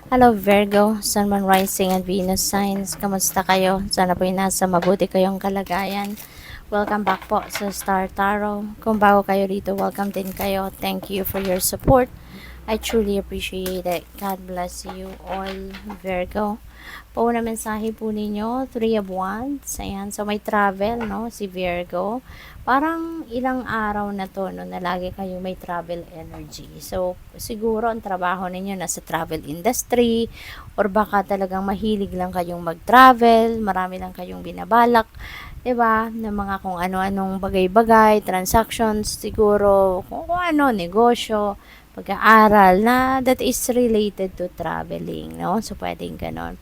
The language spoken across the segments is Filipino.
Hello Virgo, Sun, Moon, Rising and Venus signs. Kamusta kayo? Sana po nasa mabuti kayong kalagayan. Welcome back po sa Star Tarot. Kung bago kayo rito, welcome din kayo. Thank you for your support. I truly appreciate it. God bless you all, Virgo. Pauna mensahe po ninyo, Three of Wands. Ayan, so may travel, no, si Virgo. Parang ilang araw na to, no, na lagi kayo may travel energy. So, siguro ang trabaho ninyo nasa travel industry, or baka talagang mahilig lang kayong mag-travel, marami lang kayong binabalak, 'di ba? Na mga kung ano-anong bagay-bagay, transactions, siguro kung ano, negosyo, pag-aaral na that is related to traveling, no? So, pwedeng ganon.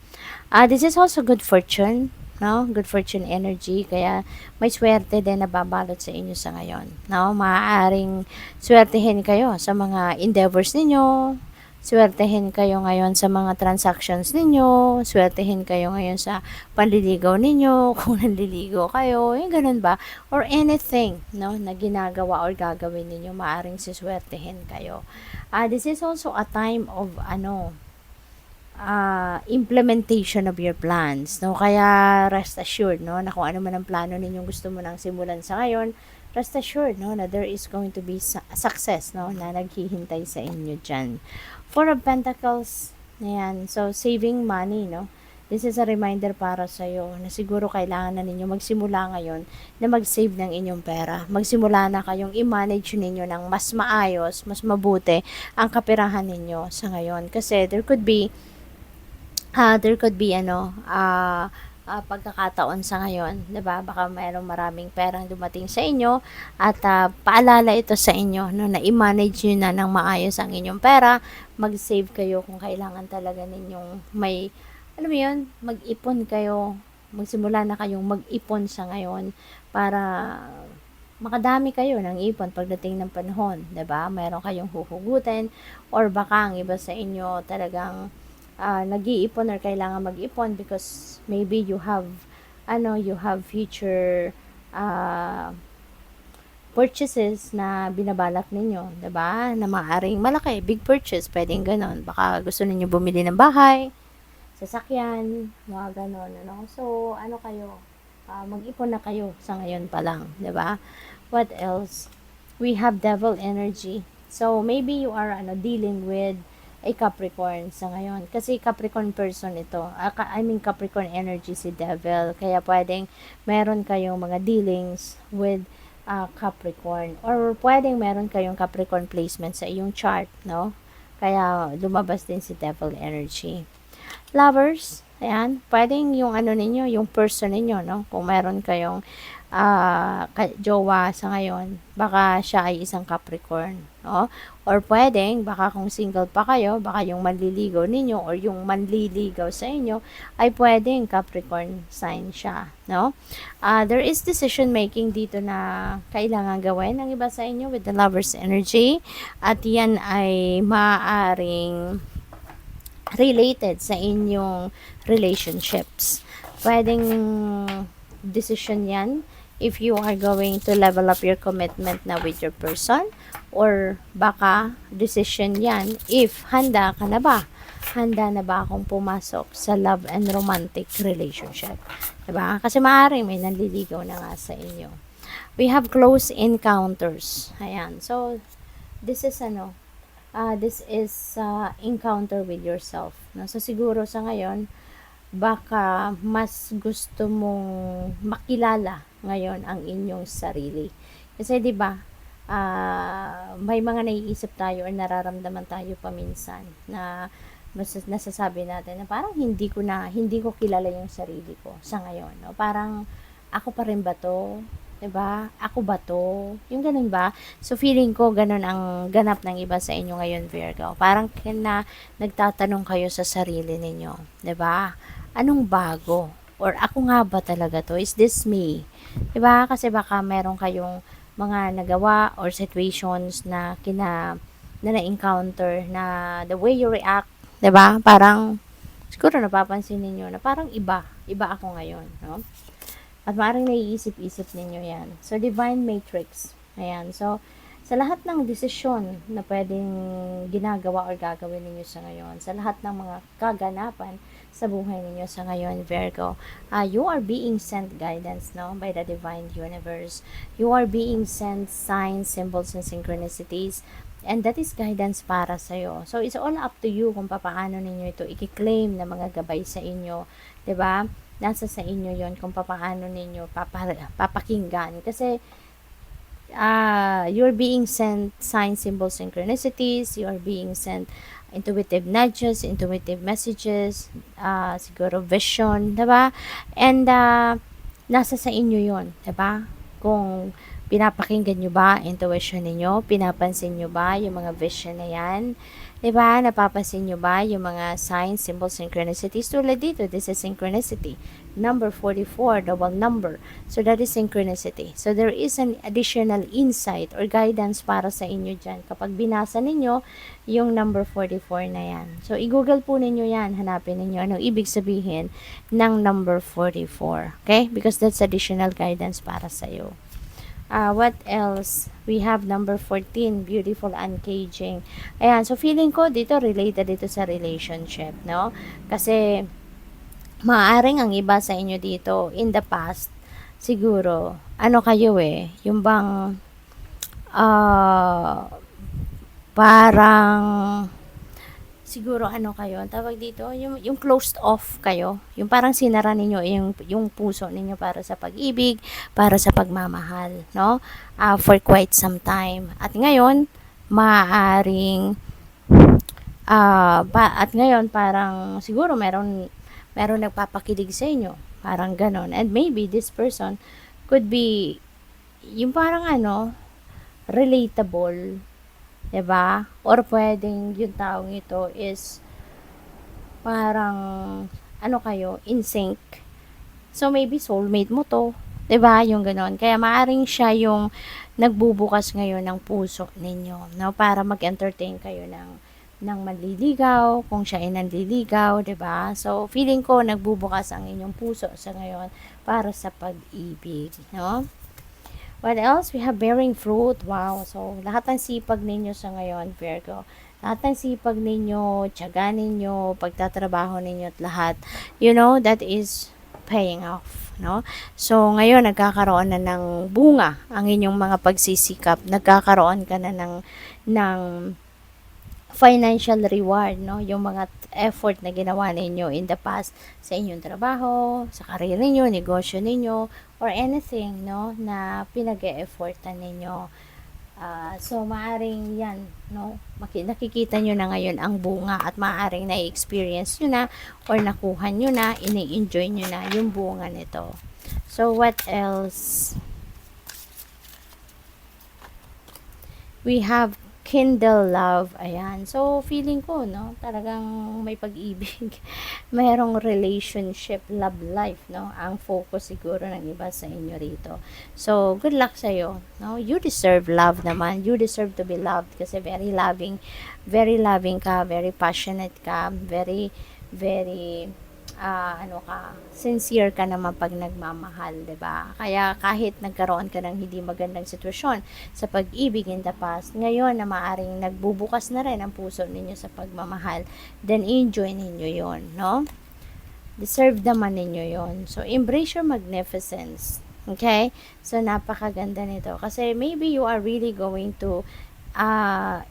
This is also good fortune, no? Good fortune energy, kaya may swerte din na babalot sa inyo sa ngayon, no? Maaaring swertehin kayo sa mga endeavors ninyo, swertehin kayo ngayon sa mga transactions ninyo, swertehin kayo ngayon sa panliligaw ninyo, kung nanliligaw kayo, yung ganun ba? Or anything, no, na ginagawa or gagawin ninyo, maaaring siswertehin kayo. This is also a time of, implementation of your plans, no? Kaya rest assured, no, na kung ano man ang plano ninyong gusto mo nang simulan sa ngayon, rest assured, no, na there is going to be success, no, na naghihintay sa inyo dyan. Four of Pentacles, ayan, so saving money, no? This is a reminder para sa iyo na siguro kailangan na ninyo magsimula ngayon na mag-save ng inyong pera. Magsimula na kayong i-manage ninyo ng mas maayos, mas mabuti ang kaperahan ninyo sa ngayon. Kasi there could be pagkakataon sa ngayon, 'di ba? Baka mayroong maraming perang dumating sa inyo at paalala ito sa inyo, no, na i-manage niyo na ng maayos ang inyong pera, mag-save kayo kung kailangan talaga ninyong may, alam mo 'yun, mag-ipon kayo, magsimula na kayong mag-ipon sa ngayon para makadami kayo ng ipon pagdating ng panahon, 'di ba? Meron kayong huhugutin, or baka ang iba sa inyo talagang nag-iipon or kailangan mag-ipon because maybe you have future uh, purchases na binabalak ninyo, 'di ba? Na maaring malaki, big purchase, pwedeng ganon. Baka gusto niyo bumili ng bahay, sasakyan, mga ganon, ano? So, ano kayo? Mag-ipon na kayo sa ngayon pa lang, 'di ba? What else? We have devil energy. So, maybe you are dealing with a Capricorn sa ngayon. Kasi Capricorn person ito. Capricorn energy si devil. Kaya pwedeng meron kayong mga dealings with Capricorn. Or pwedeng meron kayong Capricorn placement sa iyong chart, no? Kaya lumabas din si devil energy. Lovers, ayan, pwedeng yung ninyo, yung person ninyo, no? Kung meron kayong jowa sa ngayon, baka siya ay isang Capricorn, no? Or pwedeng, baka kung single pa kayo, baka yung manliligaw ninyo or yung manliligaw sa inyo ay pwedeng Capricorn sign siya, no? There is decision making dito na kailangan gawin ng iba sa inyo with the Lovers energy, at yan ay maaaring related sa inyong relationships. Pwedeng decision yan if you are going to level up your commitment na with your person, or baka decision yan if handa ka na ba, handa na ba akong pumasok sa love and romantic relationship, diba? Kasi maaaring may nanliligaw na nga sa inyo. We have close encounters, ayan, so this is encounter with yourself, no? So siguro sa ngayon baka mas gusto mong makilala ngayon ang inyong sarili. Kasi 'di ba, may mga naiisip tayo or nararamdaman tayo paminsan na nasasabi natin na parang hindi ko kilala yung sarili ko sa ngayon, no? Parang ako pa rin ba 'to? 'Di ba? Ako ba 'to? Yung ganun ba? So feeling ko ganun ang ganap ng iba sa inyo ngayon, Virgo. Parang nagtatanong kayo sa sarili ninyo, 'di ba? Anong bago? Or ako nga ba talaga 'to? Is this me? 'Di ba? Kasi baka meron kayong mga nagawa or situations na na-encounter na the way you react, 'di ba? Parang siguro napapansin niyo na parang iba ako ngayon, no? At maaaring naiisip-isip ninyo yan. So, Divine Matrix. Ayan. So, sa sa lahat ng desisyon na pwedeng ginagawa or gagawin ninyo sa ngayon, sa lahat ng mga kaganapan sa buhay ninyo sa ngayon, Virgo, you are being sent guidance, no, by the divine universe. You are being sent signs, symbols, and synchronicities, and that is guidance para sa'yo. So, it's all up to you kung paano ninyo ito i-claim na mga gabay sa inyo, 'di ba? Nasa sa inyo yon kung paano ninyo papakinggan. Kasi, you're being sent signs, symbols, synchronicities. You are being sent intuitive nudges, intuitive messages, siguro vision, diba? And, nasa sa inyo yon, diba? Kung pinapakinggan nyo ba intuition ninyo, pinapansin nyo ba yung mga vision na yan, diba? Napapansin nyo ba yung mga signs, symbols, synchronicities? Tulad dito, this is synchronicity. Number 44, double number. So, that is synchronicity. So, there is an additional insight or guidance para sa inyo dyan. Kapag binasa ninyo yung number 44 na yan. So, i-google po ninyo yan. Hanapin ninyo anong ibig sabihin ng number 44. Okay? Because that's additional guidance para sa iyo. What else? We have number 14, beautiful uncaging. Ayan, so feeling ko dito related dito sa relationship, no? Kasi maaaring ang iba sa inyo dito in the past, siguro, ano kayo yung bang parang siguro ano kayo, tawag dito, yung closed off kayo, yung parang sinara ninyo yung puso ninyo para sa pag-ibig, para sa pagmamahal, no? For quite some time. At ngayon, maaaring at ngayon parang siguro meron nagpapakilig sa inyo, parang ganon. And maybe this person could be yung parang relatable, 'di ba? Or pwedeng yung taong ito is parang kayo, in sync. So maybe soulmate mo to, 'di ba? Yung ganon. Kaya maaring siya yung nagbubukas ngayon ng puso ninyo, no? Para mag-entertain kayo ng manliligaw, kung siya ay nanliligaw, 'di ba? So feeling ko nagbubukas ang inyong puso sa ngayon para sa pag-ibig, no? What else? We have bearing fruit. Wow. So, lahat ng sipag ninyo sa ngayon, Virgo. Lahat ng sipag ninyo, tiyaga ninyo, pagtatrabaho ninyo at lahat, that is paying off, no? So, ngayon, nagkakaroon na ng bunga ang inyong mga pagsisikap. Nagkakaroon ka na ng financial reward, no? Yung mga effort na ginawa ninyo in the past sa inyong trabaho, sa career ninyo, negosyo ninyo, or anything, no, na pinag-e-effortan ninyo. So, maaring yan, no? Nakikita nyo na ngayon ang bunga at maaring na-experience nyo na or nakuha nyo na, ini-enjoy nyo na yung bunga nito. So, what else? We have kindle love. Ayan. So, feeling ko, no, talagang may pag-ibig. Mayroong relationship, love life, no? Ang focus siguro ng iba sa inyo rito. So, good luck sa'yo, no? You deserve love naman. You deserve to be loved kasi very loving ka, very passionate ka, very sincere ka naman pag nagmamahal, 'di ba? Kaya kahit nagkaroon ka ng hindi magandang sitwasyon sa pag-ibig in the past, ngayon na maaring nagbubukas na rin ang puso ninyo sa pagmamahal, then enjoy ninyo 'yon, no? Deserve naman ninyo 'yon. So embrace your magnificence. Okay? So napakaganda nito kasi maybe you are really going to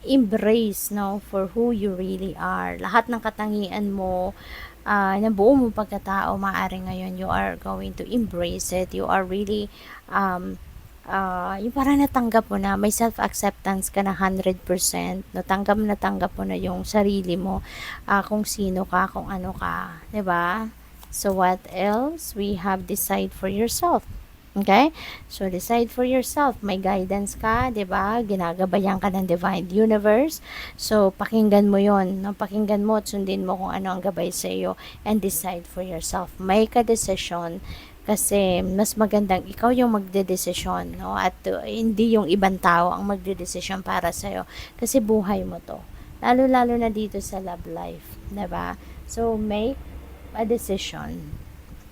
embrace, no, for who you really are. Lahat ng katangian mo, na buo mo pagkatao, maaari ngayon you are going to embrace it. You are really yung parang natanggap mo na, may self-acceptance ka na 100%, natanggap mo na yung sarili mo, kung sino ka, kung ano ka, 'di ba? So what else? We have decide for yourself. Okay? So, decide for yourself. May guidance ka, 'di ba? Ginagabayan ka ng divine universe. So, pakinggan mo 'yon. No? Pakinggan mo at sundin mo kung ano ang gabay sa iyo and decide for yourself. Make a decision kasi mas magandang ikaw yung magdedesisyon, no? At hindi yung ibang tao ang magdedesisyon para sa iyo kasi buhay mo 'to. Lalo-lalo na dito sa love life, 'di ba? So, make a decision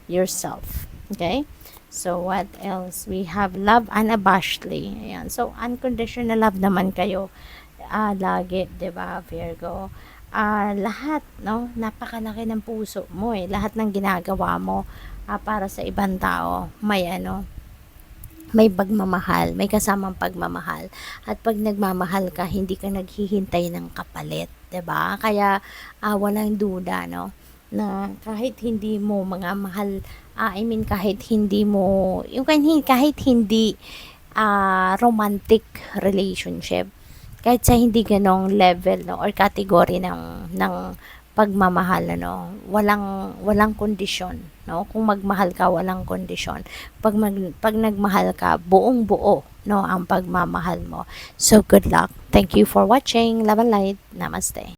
yourself. Okay? So, what else? We have love unabashedly. Ayan. So, unconditional love naman kayo. Lagi, 'di ba, Virgo? Lahat, no? Napakalaki ng puso mo eh. Lahat ng ginagawa mo para sa ibang tao, may pagmamahal, may kasamang pagmamahal. At pag nagmamahal ka, hindi ka naghihintay ng kapalit, 'di ba? Kaya walang duda, no? Na kahit hindi mo mga mahal, kahit hindi mo, kahit hindi romantic relationship, kahit sa hindi ganong level, no, or category ng pagmamahal, ano, walang kondisyon, no? Kung magmahal ka, walang kondisyon. Pag nagmahal ka, buong buo, no, ang pagmamahal mo. So good luck. Thank you for watching. Love and light. Namaste.